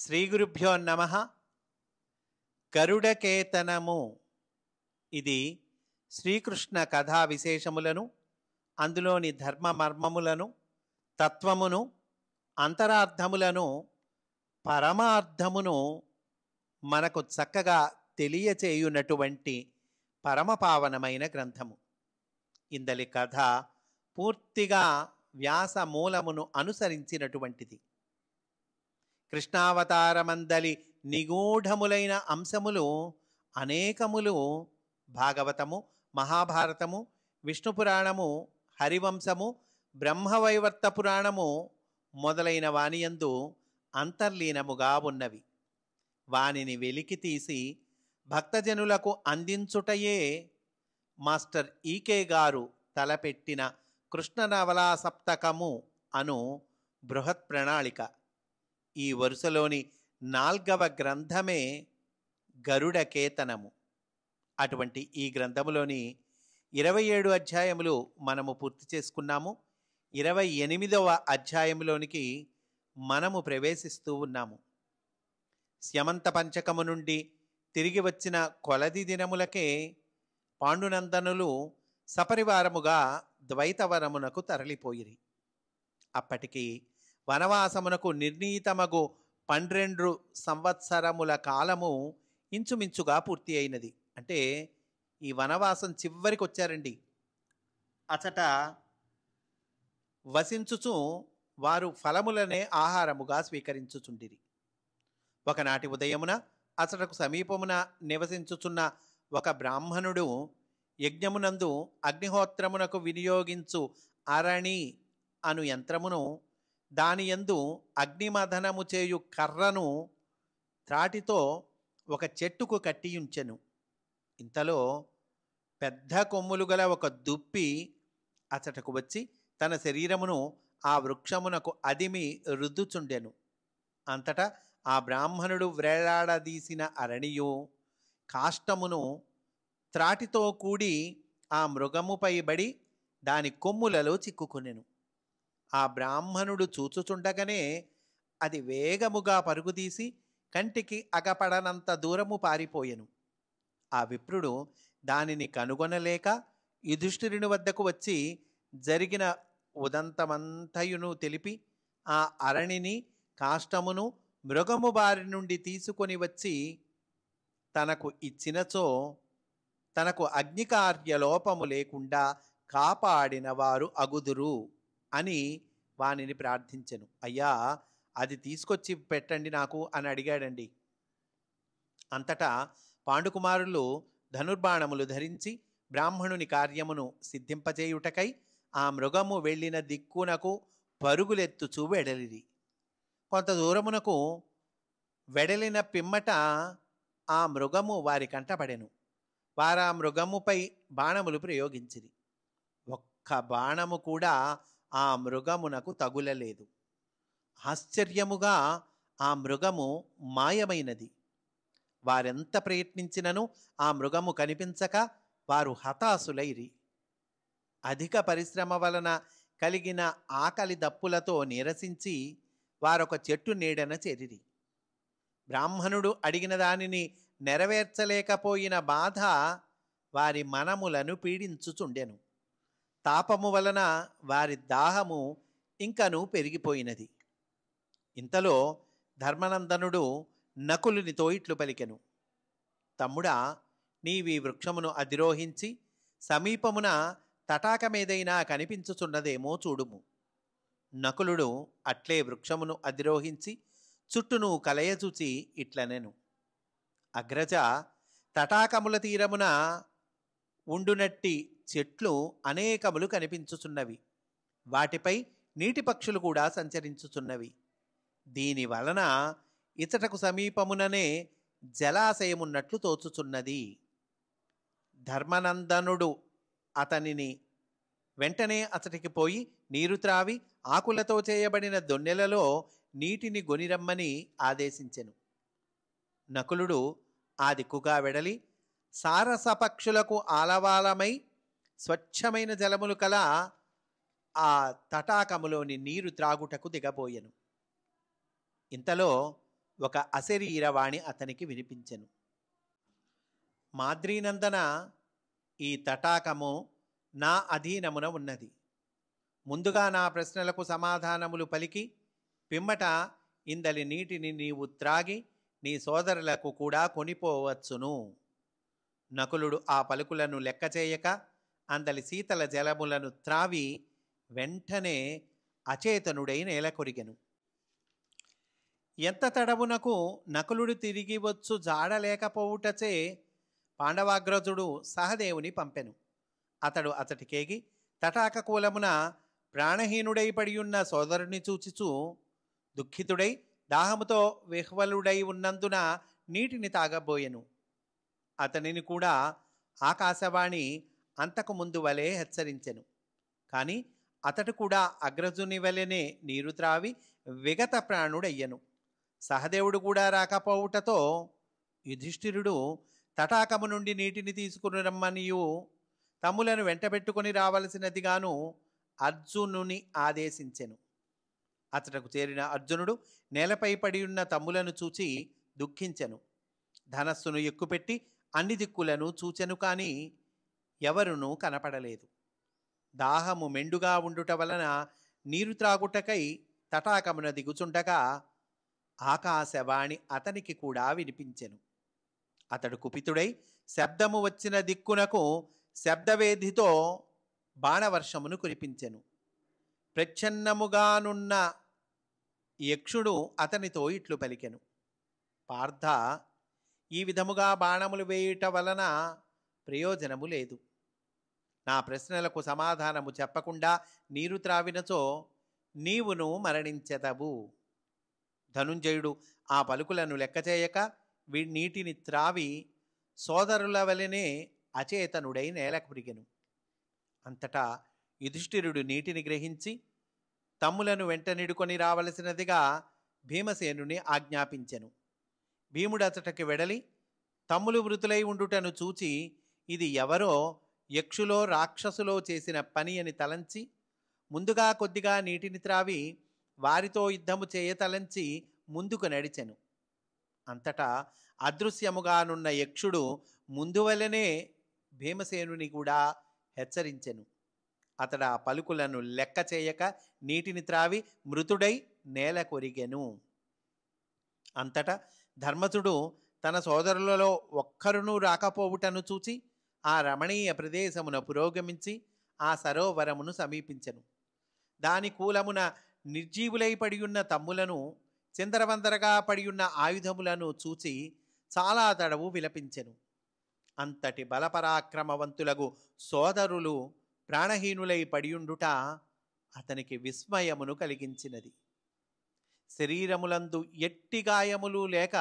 శ్రీ గురుభ్యో నమః. గరుడకేతనము ఇది శ్రీకృష్ణ కథా విశేషములను, అందులోని ధర్మ మర్మములను, తత్వమును, అంతరార్థములను, పరమార్థమును మనకు చక్కగా తెలియచేయునటువంటి పరమపావనమైన గ్రంథము. ఇందలి కథ పూర్తిగా వ్యాస మూలమును అనుసరించినటువంటిది. కృష్ణావతారమందలి నిగూఢములైన అంశములు అనేకములు భాగవతము, మహాభారతము, విష్ణుపురాణము, హరివంశము, బ్రహ్మవైవర్త పురాణము మొదలైన వానియందు అంతర్లీనముగా ఉన్నవి. వానిని వెలికి తీసి భక్తజనులకు అందించుటయే మాస్టర్ ఈకే గారు తలపెట్టిన కృష్ణనవలా సప్తకము అను బృహత్ ప్రణాళిక. ఈ వరుసలోని 4వ గ్రంథమే గరుడకేతనము. అటువంటి ఈ గ్రంథములోని 27 అధ్యాయములు మనము పూర్తి చేసుకున్నాము. 28వ అధ్యాయములోనికి మనము ప్రవేశిస్తూ ఉన్నాము. స్యమంత పంచకము నుండి తిరిగి వచ్చిన కొలది దినములకే పాండునందనులు సపరివారముగా ద్వైతవనమునకు తరలిపోయిరి. అప్పటికి వనవాసమునకు నిర్ణీతమగు 12 సంవత్సరముల కాలము ఇంచుమించుగా పూర్తి అయినది. అంటే ఈ వనవాసం చివరికి వచ్చారండి. అచట వసించుచు వారు ఫలములనే ఆహారముగా స్వీకరించుచుండిరి. ఒకనాటి ఉదయమున అచటకు సమీపమున నివసించుచున్న ఒక బ్రాహ్మణుడు యజ్ఞమునందు అగ్నిహోత్రమునకు వినియోగించు అరణి అను యంత్రమును, దానియందు అగ్నిమథనము చేయు కర్రను త్రాటితో ఒక చెట్టుకు కట్టియుంచెను. ఇంతలో పెద్ద కొమ్ములు గల ఒక దుప్పి అచటకు వచ్చి తన శరీరమును ఆ వృక్షమునకు అదిమి రుద్దుచుండెను. అంతటా ఆ బ్రాహ్మణుడు వ్రేలాడదీసిన అరణియు కాష్టమును త్రాటితో కూడి ఆ మృగముపై బడి దాని కొమ్ములలో చిక్కుకొనెను. ఆ బ్రాహ్మణుడు చూచుచుండగానే అది వేగముగా పరుగుదీసి కంటికి అగపడనంత దూరము పారిపోయెను. ఆ విప్రుడు దానిని కనుగొనలేక యుధిష్ఠిరుని వద్దకు వచ్చి జరిగిన ఉదంతమంతయును తెలిపి ఆ అరణిని కాష్టమును మృగము బారి నుండి తీసుకొని వచ్చి తనకు ఇచ్చినచో తనకు అగ్నికార్యలోపము లేకుండా కాపాడిన వారు అగుదురు అని వానిని ప్రార్థించెను. అయ్యా, అది తీసుకొచ్చి పెట్టండి నాకు అని అడిగాడండి. అంతటా పాండుకుమారులు ధనుర్బాణములు ధరించి బ్రాహ్మణుని కార్యమును సిద్ధింపజేయుటకై ఆ మృగము వెళ్ళిన దిక్కునకు పరుగులెత్తుచూ వెడలిరి. కొంత దూరమునకు వెడలిన పిమ్మట ఆ మృగము వారి కంటపడెను. వారా మృగముపై బాణములు ప్రయోగించిరి. ఒక్క బాణము కూడా ఆ మృగమునకు తగులలేదు. ఆశ్చర్యముగా ఆ మృగము మాయమైనది. వారెంత ప్రయత్నించినను ఆ మృగము కనిపించక వారు హతాశులైరి. అధిక పరిశ్రమ వలన కలిగిన ఆకలి దప్పులతో నీరసించి వారొక చెట్టు నీడన చేరిరి. బ్రాహ్మణుడు అడిగిన దానిని నెరవేర్చలేకపోయిన బాధ వారి మనములను పీడించుచుండెను. తాపము వలన వారి దాహము ఇంకనూ పెరిగిపోయినది. ఇంతలో ధర్మనందనుడు నకులునితో ఇట్లు పలికెను. తమ్ముడా, నీవీ వృక్షమును అధిరోహించి సమీపమున తటాకమేదైనా కనిపించుచున్నదేమో చూడుము. నకులుడు అట్లే వృక్షమును అధిరోహించి చుట్టూను కలయచూచి ఇట్లనెను. అగ్రజ, తటాకముల తీరమున ఉండునట్టి చెట్లు అనేకములు కనిపించుచున్నవి. వాటిపై నీటి పక్షులు కూడా సంచరించుచున్నవి. దీని వలన ఇతటకు సమీపముననే జలాశయమున్నట్లు తోచుచున్నది. ధర్మనందనుడు అతనిని వెంటనే అతడికి పోయి నీరు త్రావి ఆకులతో చేయబడిన దొన్నెలలో నీటిని గొనిరమ్మని ఆదేశించెను. నకులుడు ఆ దిక్కుగా వెడలి సారసపక్షులకు ఆలవాలమై స్వచ్ఛమైన జలములు కల ఆ తటాకములోని నీరు త్రాగుటకు దిగబోయెను. ఇంతలో ఒక అశరీరవాణి అతనికి వినిపించెను. మాద్రీనందన, ఈ తటాకము నా అధీనమున ఉన్నది. ముందుగా నా ప్రశ్నలకు సమాధానములు పలికి పిమ్మట ఇందలి నీటిని నీవు త్రాగి నీ సోదరులకు కూడా కొనిపోవచ్చును. నకులుడు ఆ పలుకులను లెక్క చేయక అందలి శీతల జలములను త్రావి వెంటనే అచేతనుడై నేల కొరిగెను. ఎంత తడవునకు నకులుడు తిరిగి వచ్చు జాడలేకపోవుటచే పాండవాగ్రజుడు సహదేవుని పంపెను. అతడు అతటికేగి తటాక కూలమున ప్రాణహీనుడై పడియున్న సోదరుని చూచిచూ దుఃఖితుడై దాహముతో విహ్వలుడై ఉన్నందున నీటిని తాగబోయెను. అతనిని కూడా ఆకాశవాణి అంతకు ముందు వలె హెచ్చరించెను. కానీ అతడు కూడా అగ్రజుని వలెనే నీరు త్రావి విగత ప్రాణుడయ్యను. సహదేవుడు కూడా రాకపోవుటతో యుధిష్ఠిరుడు తటాకము నుండి నీటిని తీసుకుని రమ్మనియు తమ్ములను వెంటబెట్టుకుని రావలసినదిగాను అర్జునుని ఆదేశించెను. అతడకు చేరిన అర్జునుడు నేలపై పడి ఉన్న తమ్ములను చూచి దుఃఖించెను. ధనస్సును ఎక్కుపెట్టి అన్ని దిక్కులను చూచెను, కానీ ఎవరునూ కనపడలేదు. దాహము మెండుగా ఉండుట వలన నీరు త్రాగుటకై తటాకమున దిగుచుండగా ఆకాశవాణి అతనికి కూడా వినిపించెను. అతడు కుపితుడై శబ్దము వచ్చిన దిక్కునకు శబ్దవేధితో బాణవర్షమును కురిపించెను. ప్రచ్ఛన్నముగానున్న యక్షుడు అతనితో ఇట్లు పలికెను: పార్థ, ఈ విధముగా బాణములు వేయుట వలన ప్రయోజనము లేదు. నా ప్రశ్నలకు సమాధానము చెప్పకుండా నీరు త్రావినచో నీవును మరణించెదవు. ధనుంజయుడు ఆ పలుకులను లెక్కచేయక నీటిని త్రావి సోదరుల వలెనే అచేతనుడై నేలకు పురిగెను. అంతటా యుధిష్ఠిరుడు నీటిని గ్రహించి తమ్ములను వెంట నిడుకొని రావలసినదిగా భీమసేనుని ఆజ్ఞాపించెను. భీముడు అతటకి వెడలి తమ్ములు మృతులై ఉండుటను చూచి ఇది ఎవరో యక్షులో రాక్షసులో చేసిన పని అని తలంచి ముందుగా కొద్దిగా నీటిని త్రావి వారితో యుద్ధము చేయతలంచి ముందుకు నడిచెను. అంతటా అదృశ్యముగానున్న యక్షుడు ముందువలనే భీమసేనుని కూడా హెచ్చరించెను. అతడు ఆ పలుకులను లెక్క చేయక నీటిని త్రావి మృతుడై నేల కొరిగెను. అంతటా ధర్మజుడు తన సోదరులలో ఒక్కరునూ రాకపోవుటను చూచి ఆ రమణీయ ప్రదేశమున పురోగమించి ఆ సరోవరమును సమీపించెను. దాని కూలమున నిర్జీవులై పడియున్న తమ్ములను, చిందరవందరగా పడియున్న ఆయుధములను చూచి చాలా తడవు విలపించెను. అంతటి బలపరాక్రమవంతులగు సోదరులు ప్రాణహీనులై పడియుండుట అతనికి విస్మయమును కలిగించినది. శరీరములందు ఎట్టి గాయములు లేక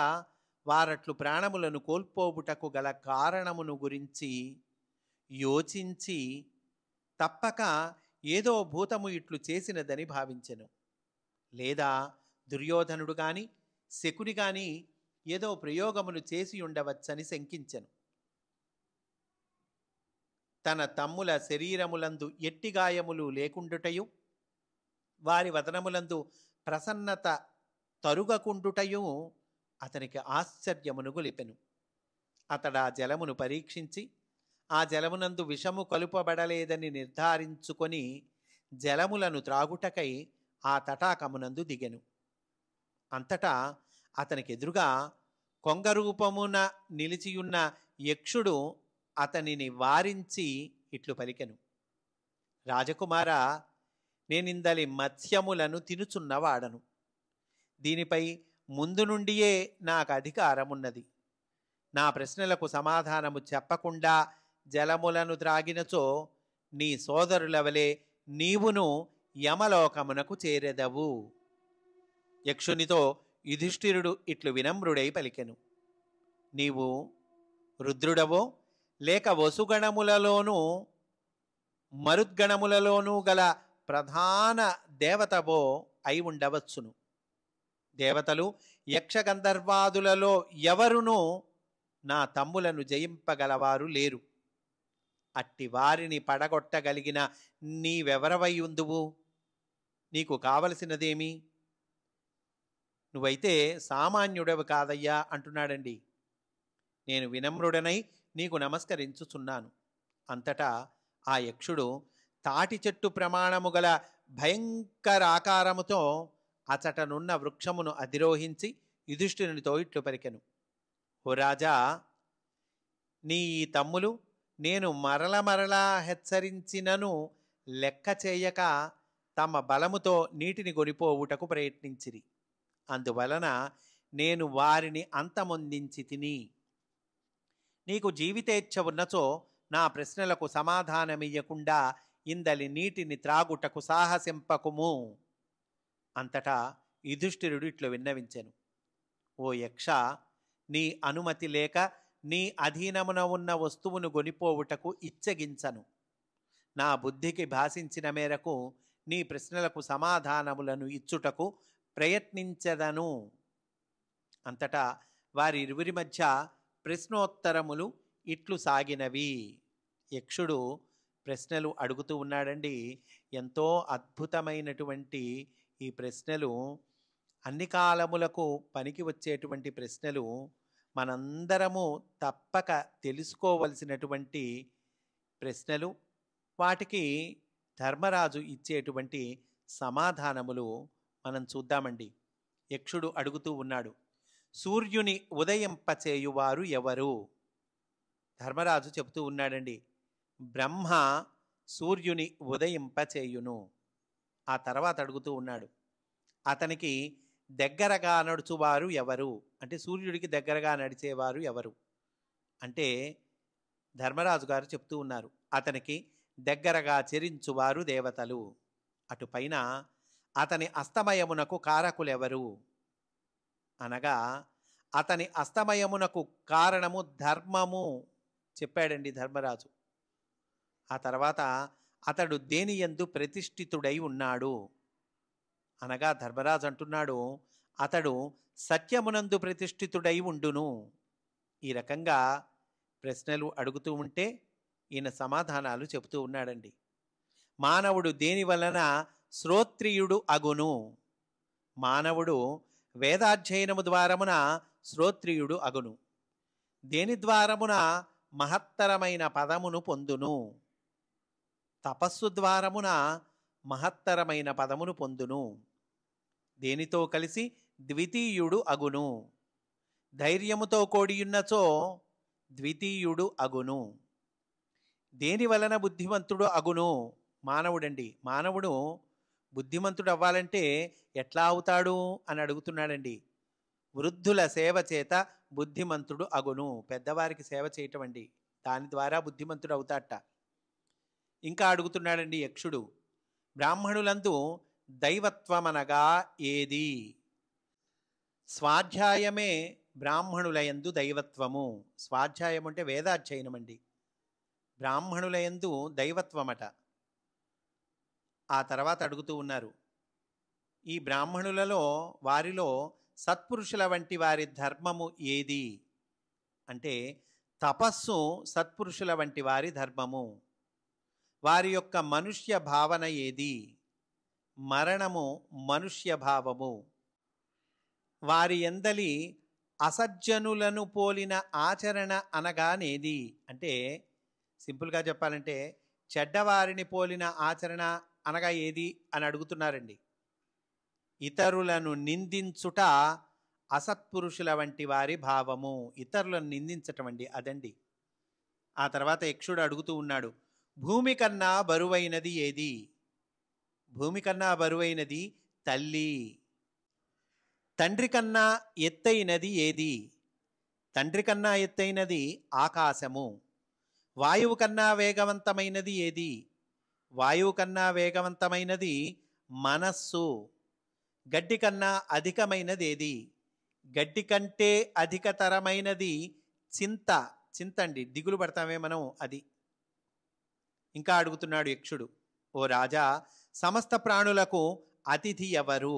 వారట్లు ప్రాణములను కోల్పోవుటకు గల కారణమును గురించి యోచించి తప్పక ఏదో భూతము ఇట్లు చేసినదని భావించెను. లేదా దుర్యోధనుడు గాని శకుని గాని ఏదో ప్రయోగమును చేసి ఉండవచ్చని శంకించెను. తన తమ్ముల శరీరములందు ఎట్టి గాయములు లేకుండుటయు వారి వదనములందు ప్రసన్నత తరుగకుండుటయు అతనికి ఆశ్చర్యమును గొలిపెను. అతడా జలమును పరీక్షించి ఆ జలమునందు విషము కలుపబడలేదని నిర్ధారించుకొని జలములను త్రాగుటకై ఆ తటాకమునందు దిగెను. అంతటా అతనికి ఎదురుగా కొంగరూపమున నిలిచియున్న యక్షుడు అతనిని వారించి ఇట్లు పలికెను: రాజకుమార, నేనిందలి మత్స్యములను తినుచున్నవాడను. దీనిపై ముందు నుండియే నాకు అధికారమున్నది. నా ప్రశ్నలకు సమాధానము చెప్పకుండా జలములను త్రాగినచో నీ సోదరుల వలె నీవును యమలోకమునకు చేరెదవు. యక్షునితో యుధిష్ఠిరుడు ఇట్లు వినమ్రుడై పలికెను: నీవు రుద్రుడవో లేక వసుగణములలోనూ మరుద్గణములలోనూ గల ప్రధాన దేవతవో అయి ఉండవచ్చును. దేవతలు యక్షగంధర్వాదులలో ఎవరునూ నా తమ్ములను జయింపగలవారు లేరు. అట్టి వారిని పడగొట్టగలిగిన నీవెవరవై ఉందువు? నీకు కావలసినదేమి? నువ్వైతే సామాన్యుడవి కాదయ్యా అంటున్నాడండి. నేను వినమ్రుడనై నీకు నమస్కరించుచున్నాను. అంతటా ఆ యక్షుడు తాటి చెట్టు ప్రమాణము గల భయంకరాకారముతో అచటనున్న వృక్షమును అధిరోహించి యుధిష్ఠిరునితో ఇట్లు పలికెను. ఓ రాజా, నీ ఈ తమ్ములు నేను మరల హెచ్చరించినను లెక్క చేయక తమ బలముతో నీటిని గొనిపోవుటకు ప్రయత్నించిరి. అందువలన నేను వారిని అంతమొందించి తిని. నీకు జీవితేచ్ఛ ఉన్నచో నా ప్రశ్నలకు సమాధానమియ్యకుండా ఇందలి నీటిని త్రాగుటకు సాహసింపకుము. అంతటా యుధిష్ఠిరుడు ఇట్లు విన్నవించెను. ఓ యక్ష, నీ అనుమతి లేక నీ అధీనమున ఉన్న వస్తువును గొనిపోవుటకు ఇచ్చగించను. నా బుద్ధికి భాషించిన మేరకు నీ ప్రశ్నలకు సమాధానములను ఇచ్చుటకు ప్రయత్నించదను. అంతటా వారిరువురి మధ్య ప్రశ్నోత్తరములు ఇట్లు సాగినవి. యక్షుడు ప్రశ్నలు అడుగుతూ ఉన్నాడండి. ఎంతో అద్భుతమైనటువంటి ఈ ప్రశ్నలు, అన్ని కాలములకు పనికి వచ్చేటువంటి ప్రశ్నలు, మనందరము తప్పక తెలుసుకోవలసినటువంటి ప్రశ్నలు. వాటికి ధర్మరాజు ఇచ్చేటువంటి సమాధానములు మనం చూద్దామండి. యక్షుడు అడుగుతూ ఉన్నాడు, సూర్యుని ఉదయింపచేయువారు ఎవరు? ధర్మరాజు చెబుతూ ఉన్నాడండి, బ్రహ్మ సూర్యుని ఉదయింపచేయును. ఆ తర్వాత అడుగుతూ ఉన్నాడు, అతనికి దగ్గరగా నడుచువారు ఎవరు? అంటే సూర్యుడికి దగ్గరగా నడిచేవారు ఎవరు అంటే ధర్మరాజు గారు చెప్తూ ఉన్నారు, అతనికి దగ్గరగా చెరించువారు దేవతలు. అటుపైన అతని అస్తమయమునకు కారకులెవరు అనగా అతని అస్తమయమునకు కారణము ధర్మము చెప్పాడండి ధర్మరాజు. ఆ తర్వాత అతడు దేనియందు ప్రతిష్ఠితుడై ఉన్నాడు అనగా ధర్మరాజు అంటున్నాడు, అతడు సత్యమునందు ప్రతిష్ఠితుడై ఉండును. ఈ రకంగా ప్రశ్నలు అడుగుతూ ఉంటే ఈయన సమాధానాలు చెబుతూ ఉన్నాడండి. మానవుడు దేని వలన శ్రోత్రియుడు అగును? మానవుడు వేదాధ్యయనము ద్వారమున శ్రోత్రియుడు అగును. దేని ద్వారమున మహత్తరమైన పదమును పొందును? తపస్సు ద్వారమున మహత్తరమైన పదమును పొందును. దేనితో కలిసి ద్వితీయుడు అగును? ధైర్యముతో కూడియున్నచో ద్వితీయుడు అగును. దేని వలన బుద్ధిమంతుడు అగును? మానవుడండి. మానవుడు బుద్ధిమంతుడు అవ్వాలంటే ఎట్లా అవుతాడు అని అడుగుతున్నాడండి. వృద్ధుల సేవ చేత బుద్ధిమంతుడు అగును. పెద్దవారికి సేవ చేయటం అండి, దాని ద్వారా బుద్ధిమంతుడు అవుతాట. ఇంకా అడుగుతున్నాడండి యక్షుడు, బ్రాహ్మణులందు దైవత్వమనగా ఏది? స్వాధ్యాయమే బ్రాహ్మణులయందు దైవత్వము. స్వాధ్యాయం అంటే వేదాధ్యయనం అండి. బ్రాహ్మణులయందు దైవత్వమట. ఆ తర్వాత అడుగుతూ ఉన్నారు, ఈ బ్రాహ్మణులలో వారిలో సత్పురుషుల వంటి వారి ధర్మము ఏది అంటే తపస్సు సత్పురుషుల వంటి వారి ధర్మము. వారి యొక్క మనుష్య భావన ఏది? మరణము మనుష్య భావము. వారి ఎందలి అసజ్జనులను పోలిన ఆచరణ అనగానేది అంటే సింపుల్గా చెప్పాలంటే చెడ్డవారిని పోలిన ఆచరణ అనగా ఏది అని అడుగుతున్నారండి. ఇతరులను నిందించుట అసత్పురుషుల వంటి వారి భావము. ఇతరులను నిందించటం అండి, అదండి. ఆ తర్వాత యక్షుడు అడుగుతూ ఉన్నాడు, భూమి కన్నా బరువైనది ఏది? భూమి కన్నా బరువైనది తల్లి. తండ్రి కన్నా ఎత్తైనది ఏది? తండ్రి కన్నా ఎత్తైనది ఆకాశము. వాయువు కన్నా వేగవంతమైనది ఏది? వాయువు కన్నా వేగవంతమైనది మనస్సు. గడ్డి కన్నా అధికమైనది ఏది? గడ్డి కంటే అధికతరమైనది చింత. చింతండి, దిగులు పడతామే మనం, అది. ఇంకా అడుగుతున్నాడు యక్షుడు, ఓ రాజా, సమస్త ప్రాణులకు అతిథి ఎవరు?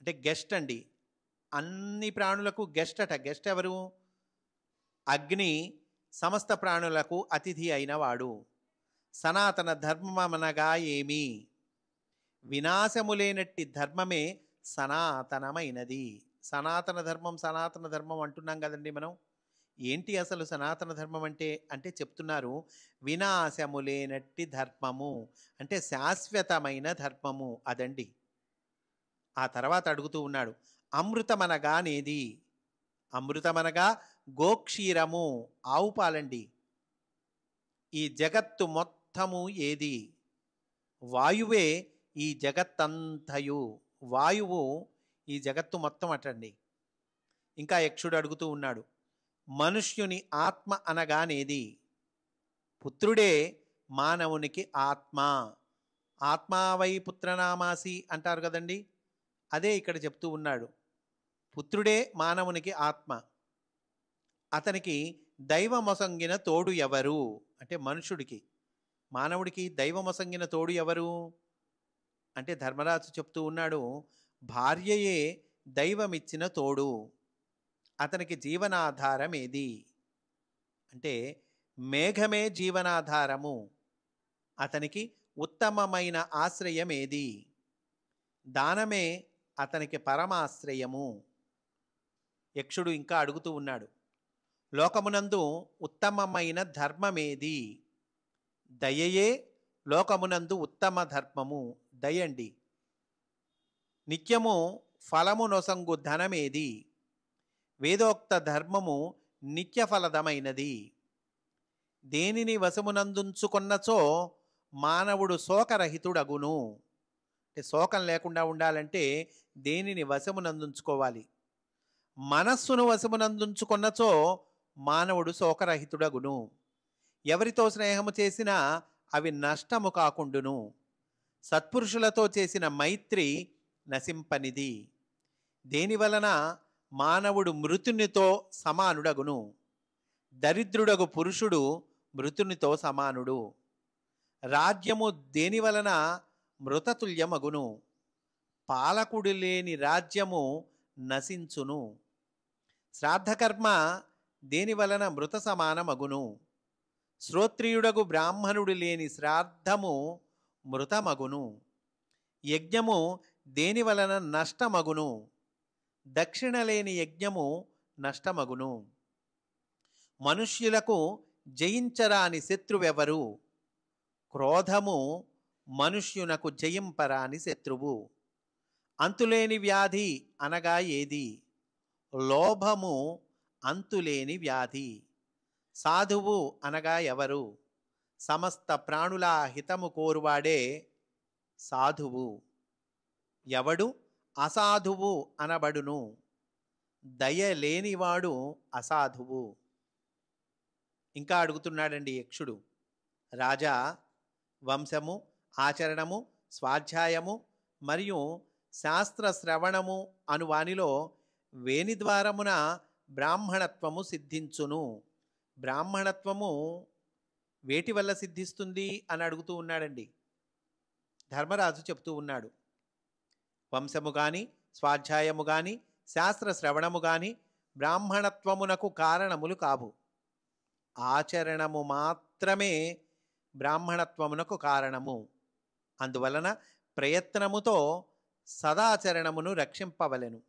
అంటే గెస్ట్ అండి. అన్ని ప్రాణులకు గెస్ట్ అట. గెస్ట్ ఎవరు? అగ్ని సమస్త ప్రాణులకు అతిథి అయినవాడు. సనాతన ధర్మమనగా ఏమి? వినాశము లేనట్టి ధర్మమే సనాతనమైనది. సనాతన ధర్మం సనాతన ధర్మం అంటున్నాం కదండి మనం. ఏంటి అసలు సనాతన ధర్మం అంటే? అంటే చెప్తున్నారు, వినాశము లేనట్టి ధర్మము, అంటే శాశ్వతమైన ధర్మము అదండి. ఆ తర్వాత అడుగుతూ ఉన్నాడు, అమృతమనగానేది? అమృతమనగా గోక్షీరము, ఆవు పాలండి. ఈ జగత్తు మొత్తము ఏది? వాయువే ఈ జగత్తంతయు. వాయువు ఈ జగత్తు మొత్తం అటండి. ఇంకా యక్షుడు అడుగుతూ ఉన్నాడు, మనుష్యుని ఆత్మ అనగానేది? పుత్రుడే మానవునికి ఆత్మ. ఆత్మావై పుత్రనామాసి అంటారు కదండి, అదే ఇక్కడ చెప్తూ ఉన్నాడు. పుత్రుడే మానవునికి ఆత్మ. అతనికి దైవమొసంగిన తోడు ఎవరు అంటే మనుషుడికి, మానవుడికి దైవమొసంగిన తోడు ఎవరు అంటే ధర్మరాజు చెప్తూ ఉన్నాడు, భార్యయే దైవమిచ్చిన తోడు. అతనికి జీవనాధారం ఏది అంటే మేఘమే జీవనాధారము. అతనికి ఉత్తమమైన ఆశ్రయం ఏది? దానమే అతనికి పరమాశ్రయము. యక్షుడు ఇంకా అడుగుతూ ఉన్నాడు, లోకమునందు ఉత్తమమైన ధర్మమేది? దయయే లోకమునందు ఉత్తమ ధర్మము. దయండి. నిత్యము ఫలము నొసంగు ధనమేది? వేదోక్త ధర్మము నిత్యఫలదమైనది. దేనిని వశమునందుంచుకొన్నచో మానవుడు శోకరహితుడగును. అంటే శోకం లేకుండా ఉండాలంటే దేనిని వశమునందుంచుకోవాలి? మనస్సును వశమునందుంచుకొన్నచో మానవుడు శోకరహితుడగును. ఎవరితో స్నేహము చేసినా అవి నష్టము కాకుండును. సత్పురుషులతో చేసిన మైత్రి నశింపనిది. దేనివలన మానవుడు మృతునితో సమానుడగును? దరిద్రుడగు పురుషుడు మృతునితో సమానుడు. రాజ్యము దేనివలన మృతతుల్యమగును? పాలకుడు లేని రాజ్యము నశించును. శ్రాద్ధకర్మ దేనివలన మృత సమానమగును? శ్రోత్రియుడగు బ్రాహ్మణుడు లేని శ్రాద్ధము మృతమగును. యజ్ఞము దేనివలన నష్టమగును? దక్షిణ లేని యజ్ఞము నష్టమగును. మనుష్యులకు జయించరాని శత్రువెవరు? క్రోధము మనుష్యునకు జయింపరాని శత్రువు. అంతులేని వ్యాధి అనగా ఏది? లోభము అంతులేని వ్యాధి. సాధువు అనగా ఎవరు? సమస్త ప్రాణుల హితము కోరువాడే సాధువు. ఎవడు అసాధువు అనబడును? దయ లేనివాడు అసాధువు. ఇంకా అడుగుతున్నాడండి యక్షుడు, రాజా, వంశము, ఆచరణము, స్వాధ్యాయము మరియు శాస్త్ర శ్రవణము అను వానిలో వేని ద్వారమున బ్రాహ్మణత్వము సిద్ధించును. బ్రాహ్మణత్వము వేటి వల్ల సిద్ధిస్తుంది అని అడుగుతూ ఉన్నాడండి. ధర్మరాజు చెప్తూ ఉన్నాడు, వంశము కానీ స్వాధ్యాయము కానీ శాస్త్ర శ్రవణము కానీ బ్రాహ్మణత్వమునకు కారణములు కావు. ఆచరణము మాత్రమే బ్రాహ్మణత్వమునకు కారణము. అందువలన ప్రయత్నముతో సదాచరణమును రక్షింపవలెను.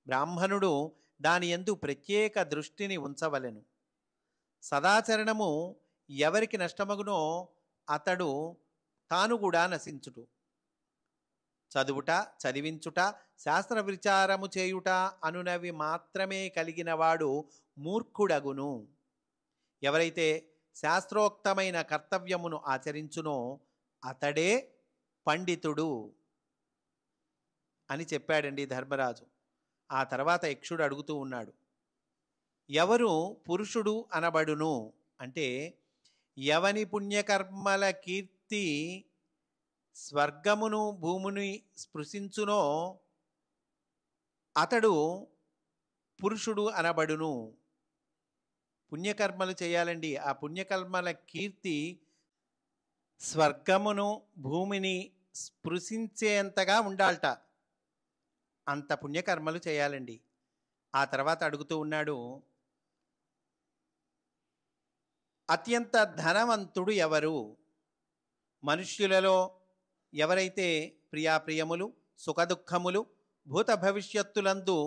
బ్రాహ్మణుడు దాని యందు ప్రత్యేక దృష్టిని ఉంచవలెను. సదాచరణము ఎవరికి నష్టమగునో అతడు తాను కూడా నశించుట. చదువుట, చదివించుట, శాస్త్ర విచారము చేయుట అనునవి మాత్రమే కలిగినవాడు మూర్ఖుడగును. ఎవరైతే శాస్త్రోక్తమైన కర్తవ్యమును ఆచరించునో అతడే పండితుడు అని చెప్పాడండి ధర్మరాజు. ఆ తర్వాత యక్షుడు అడుగుతూ ఉన్నాడు, ఎవరు పురుషుడు అనబడును అంటే ఎవని పుణ్యకర్మల కీర్తి స్వర్గమును భూముని స్పృశించునో అతడు పురుషుడు అనబడును. పుణ్యకర్మలు చేయాలండి. ఆ పుణ్యకర్మల కీర్తి స్వర్గమును భూమిని స్పృశించేంతగా ఉండాలట. అంత పుణ్యకర్మలు చేయాలండి. ఆ తర్వాత అడుగుతూ ఉన్నాడు, అత్యంత ధనవంతుడు ఎవరు? మనుష్యులలో ఎవరైతే ప్రియాప్రియములు, సుఖదుఖములు, భూత భవిష్యత్తులందు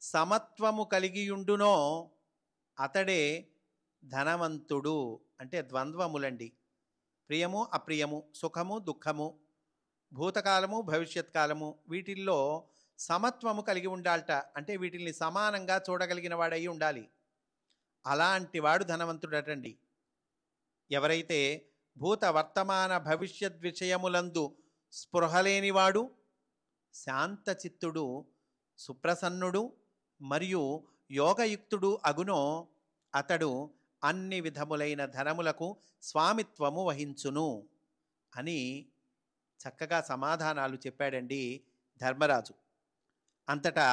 సమత్వము కలిగియుండునో అతడే ధనవంతుడు. అంటే ద్వంద్వములండి, ప్రియము అప్రియము, సుఖము దుఃఖము, భూతకాలము భవిష్యత్ కాలము, వీటిల్లో సమత్వము కలిగి ఉండాలట. అంటే వీటిల్ని సమానంగా చూడగలిగిన వాడై ఉండాలి. అలాంటి వాడు ధనవంతుడటండి. ఎవరైతే భూత వర్తమాన భవిష్యత్ విషయములందు స్పృహలేనివాడు, శాంతచిత్తుడు, సుప్రసన్నుడు మరియు యోగయుక్తుడు అగునో అతడు అన్ని విధములైన ధనములకు స్వామిత్వము వహించును అని చక్కగా సమాధానాలు చెప్పాడండి ధర్మరాజు. అంతటా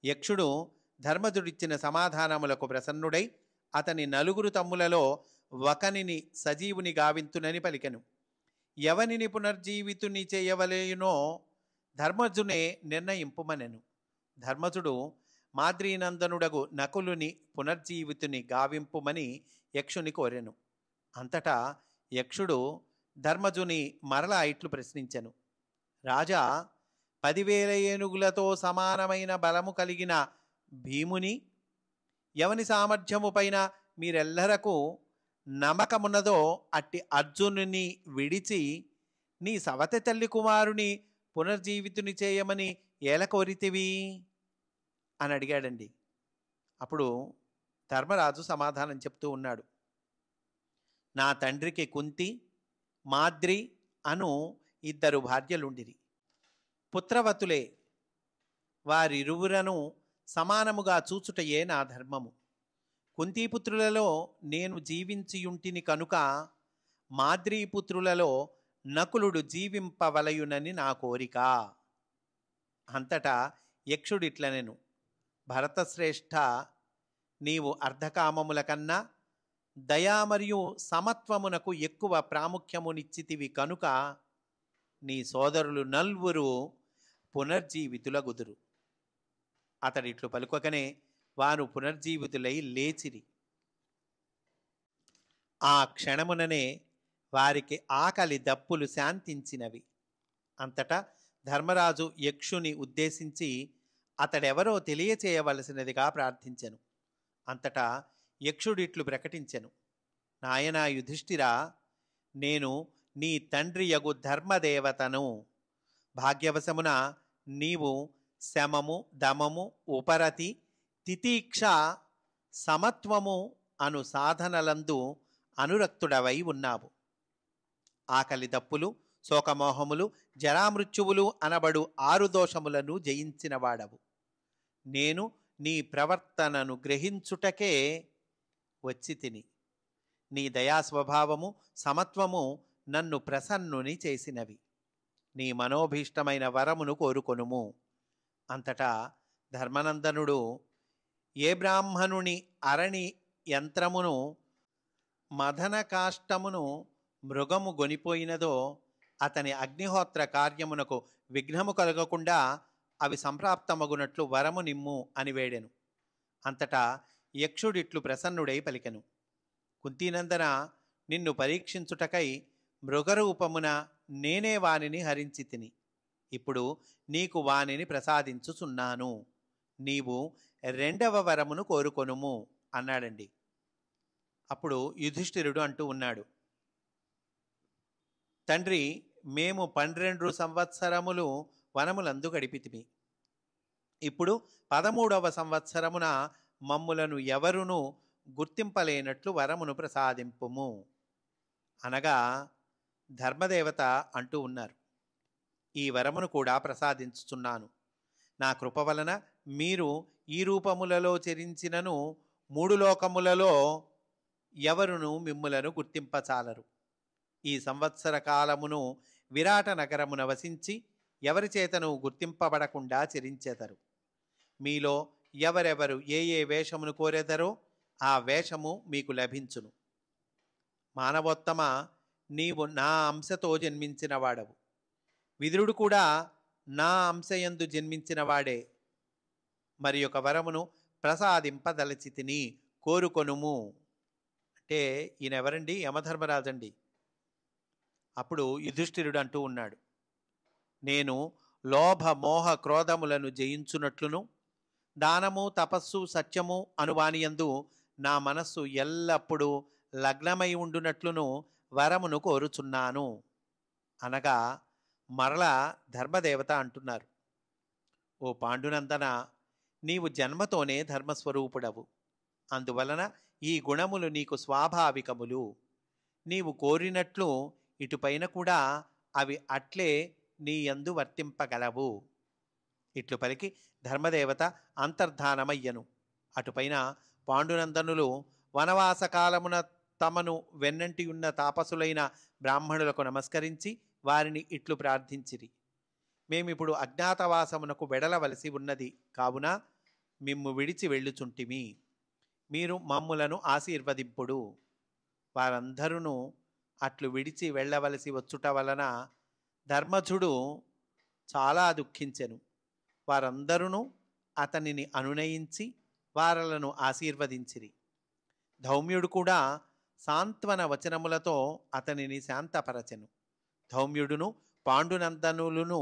యక్షుడు ధర్మజుడిచ్చిన సమాధానములకు ప్రసన్నుడై అతని నలుగురు తమ్ములలో ఒకనిని సజీవుని గావింతునని పలికెను. ఎవనిని పునర్జీవితుని చేయవలేనో ధర్మజునే నిర్ణయింపుమనెను. ధర్మజుడు మాద్రీనందనుడగు నకులుని పునర్జీవితుని గావింపుమని యక్షుని కోరెను. అంతటా యక్షుడు ధర్మజుని మరలా ఇట్లు ప్రశ్నించెను. రాజా, 10,000 ఏనుగులతో సమానమైన బలము కలిగిన భీముని, ఎవని సామర్థ్యము పైన మీరెల్లరకు నమ్మకమున్నదో అట్టి అర్జునుని విడిచి నీ సవతి తల్లి కుమారుని పునర్జీవితుని చేయమని ఏల కోరితివి అని అడిగాడండి. అప్పుడు ధర్మరాజు సమాధానం చెప్తూ ఉన్నాడు. నా తండ్రికి కుంతి, మాద్రి అను 2 భార్యలుండిరి. పుత్రవతులే. వారిరువురను సమానముగా చూచుటయే నా ధర్మము. కుంతీపుత్రులలో నేను జీవించియుంటిని కనుక మాద్రీపుత్రులలో నకులుడు జీవింపవలయునని నా కోరిక. అంతటా యక్షుడిట్లనెను. భరతశ్రేష్ఠ, నీవు అర్ధకామముల కన్నా దయా మరియు సమత్వమునకు ఎక్కువ ప్రాముఖ్యమునిచ్చితివి కనుక నీ సోదరులు నల్వురు పునర్జీవితులగుదురు. అతడిట్లు పలుకగానే వారు పునర్జీవితులై లేచిరి. ఆ క్షణముననే వారికి ఆకలి దప్పులు శాంతించినవి. అంతటా ధర్మరాజు యక్షుని ఉద్దేశించి అతడెవరో తెలియచేయవలసినదిగా ప్రార్థించెను. అంతటా యక్షుడిట్లు ప్రకటించెను. నాయనా యుధిష్ఠిరా, నేను నీ తండ్రి యగు ధర్మదేవతను. భాగ్యవశమున నీవు శమము, దమము, ఉపరతి, తితీక్ష, సమత్వము అను సాధనలందు అనురక్తుడవై ఉన్నావు. ఆకలి దప్పులు, శోకమోహములు, జరామృత్యువులు అనబడు 6 దోషములను జయించిన వాడవు. నేను నీ ప్రవర్తనను గ్రహించుటకే వచ్చి తిని. నీ దయాస్వభావము, సమత్వము నన్ను ప్రసన్నుని చేసినవి. నీ మనోభీష్టమైన వరమును కోరుకొనుము. అంతటా ధర్మనందనుడు ఏ బ్రాహ్మణుని అరణి యంత్రమును మదన కాష్టమును మృగము గొనిపోయినదో అతని అగ్నిహోత్ర కార్యమునకు విఘ్నము కలగకుండా అవి సంప్రాప్తమగునట్లు వరము నిమ్ము అని వేడెను. అంతటా యక్షుడిట్లు ప్రసన్నుడై పలికెను. కుంతీనందన, నిన్ను పరీక్షించుటకై మృగరూపమున నేనే వానిని హరించి తిని. ఇప్పుడు నీకు వానిని ప్రసాదించుచున్నాను. నీవు 2వ వరమును కోరుకొనుము అన్నాడండి. అప్పుడు యుధిష్ఠిరుడు అంటూ ఉన్నాడు. తండ్రి, మేము 12 సంవత్సరములు వనములందు గడిపితిమి. ఇప్పుడు 13వ సంవత్సరమున మమ్ములను ఎవరునూ గుర్తింపలేనట్లు వరమును ప్రసాదింపుము అనగా ధర్మదేవత అంటూ ఉన్నారు. ఈ వరమును కూడా ప్రసాదించుచున్నాను. నా కృప వలన మీరు ఈ రూపములలో చరించినను 3 లోకములలో ఎవరును మిమ్ములను గుర్తింపచాలరు. ఈ సంవత్సర కాలమును విరాట నగరమున వసించి ఎవరి చేతను గుర్తింపబడకుండా చరించెదరు. మీలో ఎవరెవరు ఏ ఏ వేషమును కోరెదరో ఆ వేషము మీకు లభించును. మానవోత్తమ, నీవు నా అంశతో జన్మించిన వాడవు. విదురుడు కూడా నా అంశయందు జన్మించిన వాడే. మరి ఒక వరమును ప్రసాదింపదలచితిని, కోరుకొనుము. అంటే ఈయనెవరండి? యమధర్మరాజండి. అప్పుడు యుధిష్ఠిరుడు అంటూ ఉన్నాడు. నేను లోభ మోహ క్రోధములను జయించునట్లును, దానము తపస్సు సత్యము అనువానియందు నా మనస్సు ఎల్లప్పుడూ లగ్నమై ఉండునట్లును వరమును కోరుచున్నాను అనగా మరల ధర్మదేవత అంటున్నారు, ఓ పాండునందన, నీవు జన్మతోనే ధర్మస్వరూపుడవు. అందువలన ఈ గుణములు నీకు స్వాభావికములు. నీవు కోరినట్లు ఇటుపైన కూడా అవి అట్లే నీ యందు వర్తింపగలవు. ఇట్లు పలికి ధర్మదేవత అంతర్ధానమయ్యను. అటుపైన పాండునందనులు వనవాస కాలమున తమను వెన్నంటి ఉన్న తాపసులైన బ్రాహ్మణులకు నమస్కరించి వారిని ఇట్లు ప్రార్థించిరి, మేమిప్పుడు అజ్ఞాతవాసమునకు వెడలవలసి ఉన్నది, కావున మిమ్ము విడిచి వెళ్ళుచుంటిమి. మీరు మమ్ములను ఆశీర్వదింపుడు. వారందరూ అట్లు విడిచి వెళ్ళవలసి వచ్చుట వలన ధర్మజుడు చాలా దుఃఖించెను. వారందరూ అతనిని అనునయించి వారలను ఆశీర్వదించిరి. ధౌమ్యుడు కూడా సాంత్వన వచనములతో అతనిని శాంతపరచెను. ధౌమ్యుడును పాండునందనులను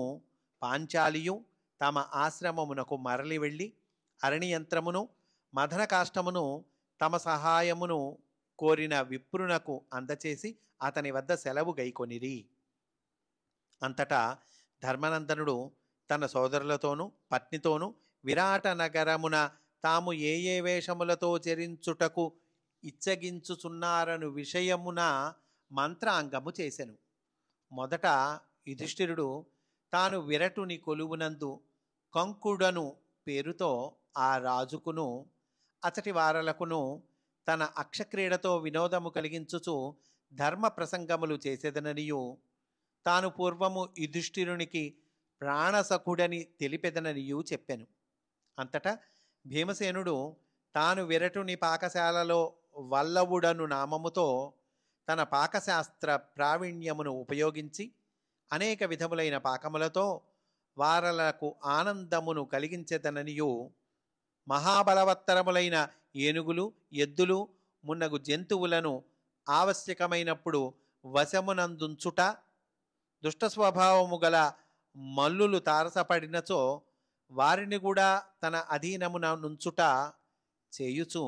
పాంచాలియు తమ ఆశ్రమమునకు మరలి వెళ్ళి అరణియంత్రమును మదన కాష్టమును తమ సహాయమును కోరిన విప్రునకు అందచేసి అతని వద్ద సెలవు గైకొనిరి. అంతటా ధర్మనందనుడు తన సోదరులతోనూ పత్నితోనూ విరాట నగరమున తాము ఏ ఏ వేషములతో చెరించుటకు ఇచ్చగించుచున్నారను విషయమున మంత్రాంగము చేసెను. మొదట యుధిష్ఠిరుడు తాను విరటుని కొలువునందు కంకుడను పేరుతో ఆ రాజుకును అతటి వారలకును తన అక్షక్రీడతో వినోదము కలిగించుచు ధర్మ ప్రసంగములు చేసేదననియు, తాను పూర్వము యుధిష్ఠిరునికి ప్రాణసఖుడని తెలిపెదననియు చెప్పెను. అంతటా భీమసేనుడు తాను విరటుని పాకశాలలో వల్లవుడను నామముతో తన పాకశాస్త్ర ప్రావీణ్యమును ఉపయోగించి అనేక విధములైన పాకములతో వారలకు ఆనందమును కలిగించేదననియు, మహాబలవత్తరములైన ఏనుగులు ఎద్దులు మున్నగు జంతువులను ఆవశ్యకమైనప్పుడు వశమునందుంచుట, దుష్టస్వభావము గల మల్లులు తారసపడినచో వారిని కూడా తన అధీనమున నుంచుట చేయుచు,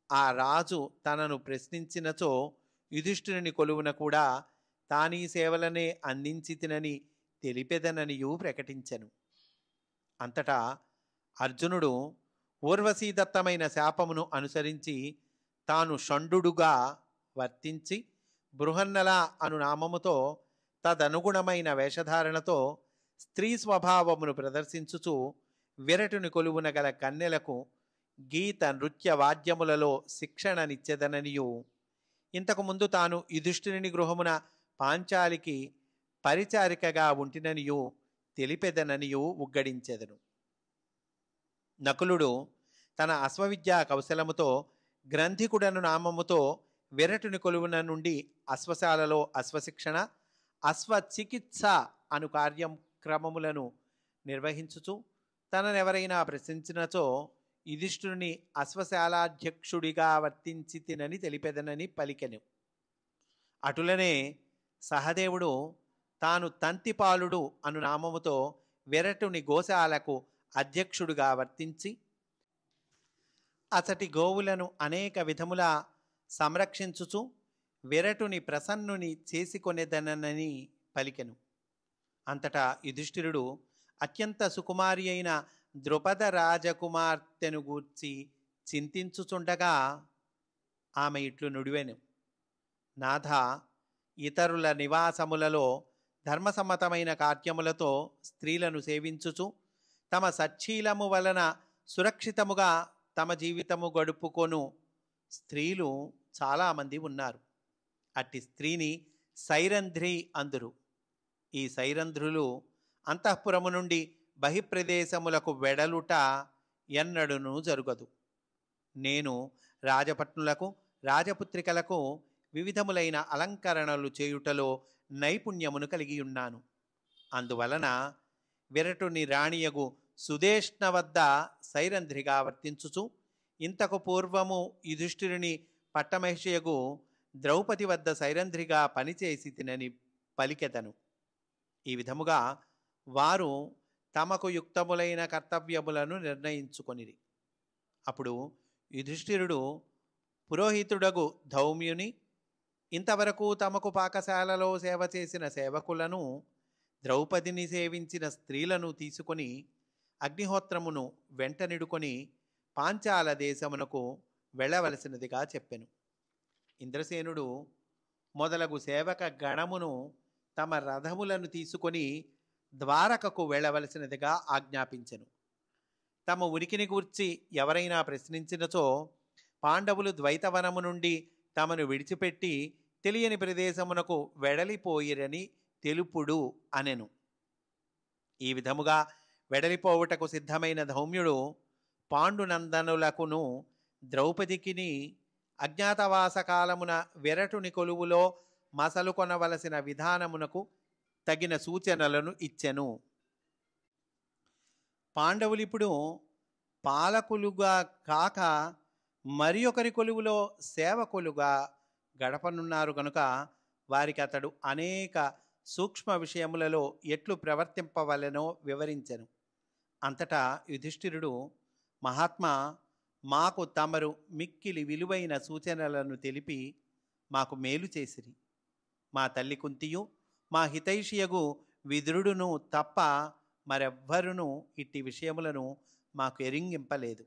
ఆ రాజు తనను ప్రశ్నించినచో యుధిష్ఠిరుని కొలువున కూడా తానీ సేవలనే అందించి తినని తెలిపెదననియు ప్రకటించెను. అంతటా అర్జునుడు ఊర్వశీదత్తమైన శాపమును అనుసరించి తాను షండుడుగా వర్తించి బృహన్నల అను నామముతో తదనుగుణమైన వేషధారణతో స్త్రీ స్వభావమును ప్రదర్శించుచు విరటుని కొలువున గల కన్నెలకు గీత నృత్య వాద్యములలో శిక్షణనిచ్చెదననియు, ఇంతకుముందు తాను యుధిష్ఠిరుని గృహమున పాంచాలికి పరిచారికగా ఉంటిననియు తెలిపెదననియు ఉగ్గడించెదను. నకులుడు తన అశ్వవిద్యా కౌశలముతో గ్రంథికుడను నామముతో విరటుని కొలువున నుండి అశ్వశాలలో అశ్వశిక్షణ అశ్వచికిత్స అను కార్యక్రమములను నిర్వహించుచు తననెవరైనా ప్రశ్నించినచో యుధిష్ఠిరుని అశ్వశాలాధ్యక్షుడిగా వర్తించి తినని తెలిపెదనని పలికెను. అటులనే సహదేవుడు తాను తంతిపాలుడు అను నామముతో విరటుని గోశాలకు అధ్యక్షుడుగా వర్తించి అతటి గోవులను అనేక విధముల సంరక్షించుచు విరటుని ప్రసన్నుని చేసుకొనేదనని పలికెను. అంతటా యుధిష్ఠిరుడు అత్యంత సుకుమారి అయిన ద్రుపద రాజకుమార్తెను గూర్చి చింతించుచుండగా ఆమె ఇట్లు నుడివెను, నాథ, ఇతరుల నివాసములలో ధర్మసమ్మతమైన కార్యములతో స్త్రీలను సేవించుచు తమ సచ్చీలము వలన సురక్షితముగా తమ జీవితము గడుపుకొను స్త్రీలు చాలామంది ఉన్నారు. అట్టి స్త్రీని సైరంధ్రి అందురు. ఈ సైరంధ్రులు అంతఃపురము నుండి బహిప్రదేశములకు వెడలుట ఎన్నడునూ జరుగదు. నేను రాజపత్నులకు రాజపుత్రికలకు వివిధములైన అలంకరణలు చేయుటలో నైపుణ్యమును కలిగి ఉన్నాను. అందువలన విరటుని రాణియగు సుదేష్ణ వద్ద సైరంధ్రిగా వర్తించుచు ఇంతకు పూర్వము యుధిష్ఠిరుని పట్టమహిషయగు ద్రౌపది వద్ద సైరంధ్రిగా పనిచేసి తినని పలికెదను. ఈ విధముగా వారు తమకు యుక్తములైన కర్తవ్యములను నిర్ణయించుకొనిరి. అప్పుడు యుధిష్ఠిరుడు పురోహితుడగు ధౌమ్యుని, ఇంతవరకు తమకు పాకశాలలో సేవ చేసిన సేవకులను, ద్రౌపదిని సేవించిన స్త్రీలను తీసుకొని అగ్నిహోత్రమును వెంటనిడుకొని పాంచాల దేశమునకు వెళ్ళవలసినదిగా చెప్పెను. ఇంద్రసేనుడు మొదలగు సేవక గణమును తమ రథములను తీసుకొని ద్వారకకు వెళ్ళవలసినదిగా ఆజ్ఞాపించెను. తమ ఉనికిని గూర్చి ఎవరైనా ప్రశ్నించినచో పాండవులు ద్వైతవనము నుండి తమను విడిచిపెట్టి తెలియని ప్రదేశమునకు వెడలిపోయిరని తెలుపుడు అనెను. ఈ విధముగా వెడలిపోవుటకు సిద్ధమైన ధౌమ్యుడు పాండునందనులకును ద్రౌపదికిని అజ్ఞాతవాస కాలమున విరటుని కొలువులో మసలు కొనవలసిన విధానమునకు తగిన సూచనలను ఇచ్చెను. పాండవులిప్పుడు పాలకులుగా కాక మరి ఒకరి కొలువులో సేవకులుగా గడపనున్నారు కనుక వారికి అతడు అనేక సూక్ష్మ విషయములలో ఎట్లు ప్రవర్తింపవలెనో వివరించెను. అంతటా యుధిష్ఠిరుడు, మహాత్మా, మాకు తమరు మిక్కిలి విలువైన సూచనలను తెలిపి మాకు మేలు చేసిరి. మా తల్లి కుంతియు మా హితైషియగు విదురుడును తప్ప మరెవ్వరును ఇట్టి విషయములను మాకు ఎరింగింపలేదు.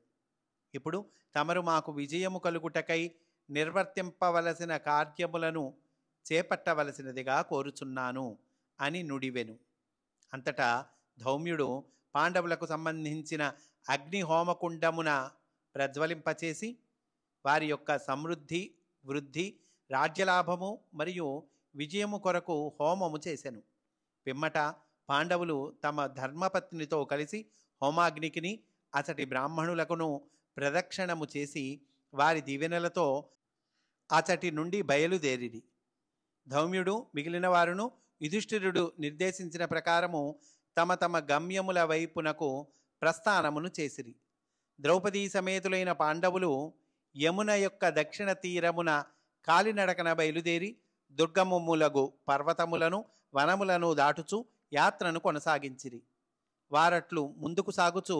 ఇప్పుడు తమరు మాకు విజయము కలుగుటకై నిర్వర్తింపవలసిన కార్యములను చేపట్టవలసినదిగా కోరుచున్నాను అని నుడివెను. అంతటా ధౌమ్యుడు పాండవులకు సంబంధించిన అగ్నిహోమకుండమున ప్రజ్వలింపచేసి వారి యొక్క సమృద్ధి, వృద్ధి, రాజ్యలాభము మరియు విజయము కొరకు హోమము చేసెను. పిమ్మట పాండవులు తమ ధర్మపత్నితో కలిసి హోమాగ్నికిని అతడి బ్రాహ్మణులకును ప్రదక్షిణము చేసి వారి దీవెనలతో అతటి నుండి బయలుదేరిరి. ధౌమ్యుడు మిగిలిన వారును యుధిష్ఠిరుడు నిర్దేశించిన ప్రకారము తమ తమ గమ్యముల వైపునకు ప్రస్థానమును చేసిరి. ద్రౌపదీ సమేతులైన పాండవులు యమున యొక్క దక్షిణ తీరమున కాలినడకన బయలుదేరి దుర్గమములగు పర్వతములను వనములను దాటుచు యాత్రను కొనసాగించిరి. వారట్లు ముందుకు సాగుచు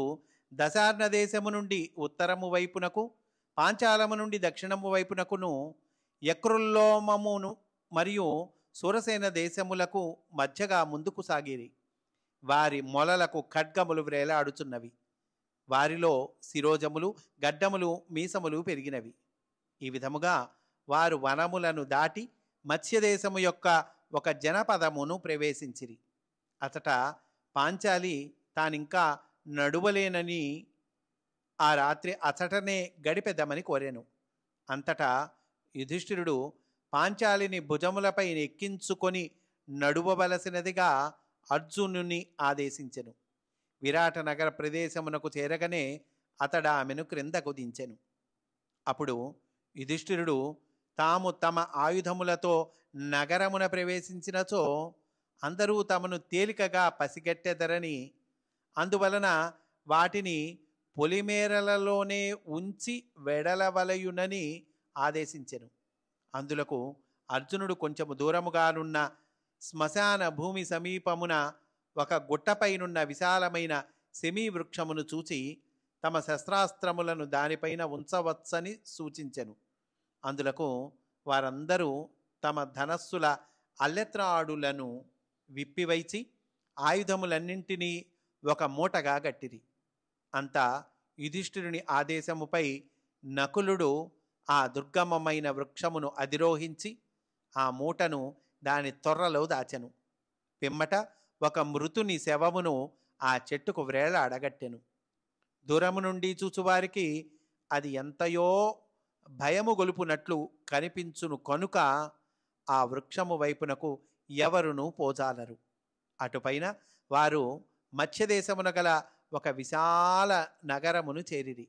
దశార్ణ దేశము నుండి ఉత్తరము వైపునకు, పాంచాలము నుండి దక్షిణము వైపునకును, యక్రుల్లోమమును మరియు సూరసేన దేశములకు మధ్యగా ముందుకు సాగిరి. వారి మొలలకు ఖడ్గములు వ్రేలాడుచున్నవి. వారిలో శిరోజములు, గడ్డములు, మీసములు పెరిగినవి. ఈ విధముగా వారు వనములను దాటి మత్స్యదేశము యొక్క ఒక జనపదమును ప్రవేశించిరి. అతట పాంచాలి తానింకా నడువలేనని ఆ రాత్రి అచటనే గడిపెదమని కోరెను. అంతటా యుధిష్ఠిరుడు పాంచాలిని భుజములపై ఎక్కించుకొని నడువవలసినదిగా అర్జునుని ఆదేశించెను. విరాట నగర ప్రదేశమునకు చేరగనే అతడు ఆమెను క్రిందకు దించెను. అప్పుడు యుధిష్ఠిరుడు తాము తమ ఆయుధములతో నగరమున ప్రవేశించినచో అందరూ తమను తేలికగా పసిగట్టెదరని, అందువలన వాటిని పొలిమేరలలోనే ఉంచి వెడలవలయునని ఆదేశించెను. అందులకు అర్జునుడు కొంచెము దూరముగానున్న శ్మశాన భూమి సమీపమున ఒక గుట్టపైనున్న విశాలమైన సెమీ వృక్షమును చూచి తమ శస్త్రాస్త్రములను దానిపైన ఉంచవచ్చని సూచించెను. అందులకు వారందరూ తమ ధనస్సుల అల్లెత్రాడులను విప్పివైచి ఆయుధములన్నింటినీ ఒక మూటగా గట్టిరి. అంతా యుధిష్ఠిరుని ఆదేశముపై నకులుడు ఆ దుర్గమమైన వృక్షమును అధిరోహించి ఆ మూటను దాని తొర్రలో దాచెను. పిమ్మట ఒక మృతుని శవమును ఆ చెట్టుకు వ్రేలాడగట్టెను. దూరము నుండి చూచువారికి అది ఎంతయో భయము గొలుపునట్లు కనిపించును కనుక ఆ వృక్షము వైపునకు ఎవరునూ పోజాలరు. అటుపైన వారు మత్స్యదేశమున గల ఒక విశాల నగరమును చేరిరి.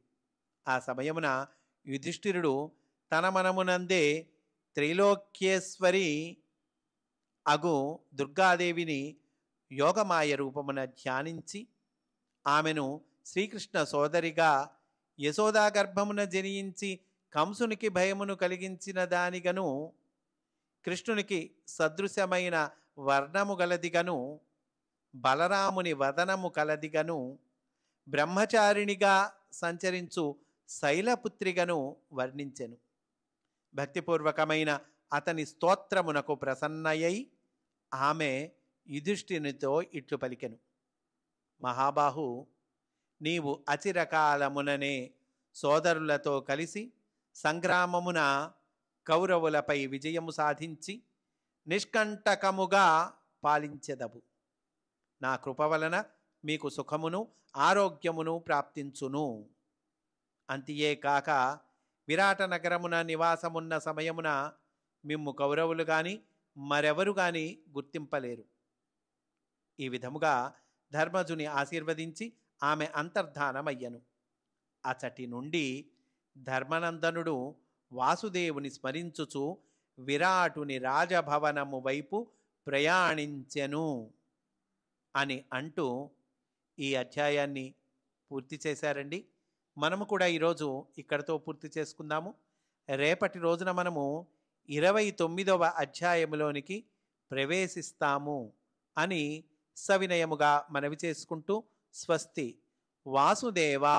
ఆ సమయమున యుధిష్ఠిరుడు తన మనమునందే త్రైలోక్యేశ్వరి అగు దుర్గాదేవిని యోగమాయ రూపమున ధ్యానించి ఆమెను శ్రీకృష్ణ సోదరిగా యశోదా గర్భమున జనించి కంసునికి భయమును కలిగించిన దానిగను, కృష్ణునికి సదృశమైన వర్ణము గలదిగను, బలరాముని వదనము కలదిగను బ్రహ్మచారిణిగా సంచరించు శైలపుత్రిగను వర్ణించెను. భక్తిపూర్వకమైన అతని స్తోత్రమునకు ప్రసన్నయై ఆమె యుధిష్ఠినితో ఇట్లు పలికెను. మహాబాహు, నీవు అచిరకాలముననే సోదరులతో కలిసి సంగ్రామమున కౌరవులపై విజయము సాధించి నిష్కంటకముగా పాలించెదవు. నా కృప వలన మీకు సుఖమును ఆరోగ్యమును ప్రాప్తించును. అంతియే కాక విరాట నగరమున నివాసమున్న సమయమున మిమ్ము కౌరవులు గాని మరెవరు గాని గుర్తింపలేరు. ఈ విధముగా ధర్మజుని ఆశీర్వదించి ఆమె అంతర్ధానమయ్యను. అచటి నుండి ధర్మనందనుడు వాసుదేవుని స్మరించుచు విరాటుని రాజభవనము వైపు ప్రయాణించెను అని అంటూ ఈ అధ్యాయాన్ని పూర్తి చేశారండి. మనము కూడా ఈరోజు ఇక్కడతో పూర్తి చేసుకుందాము. రేపటి రోజున మనము 29వ అధ్యాయములోనికి ప్రవేశిస్తాము అని సవినయముగా మనవి చేసుకుంటూ స్వస్తి. వాసుదేవా.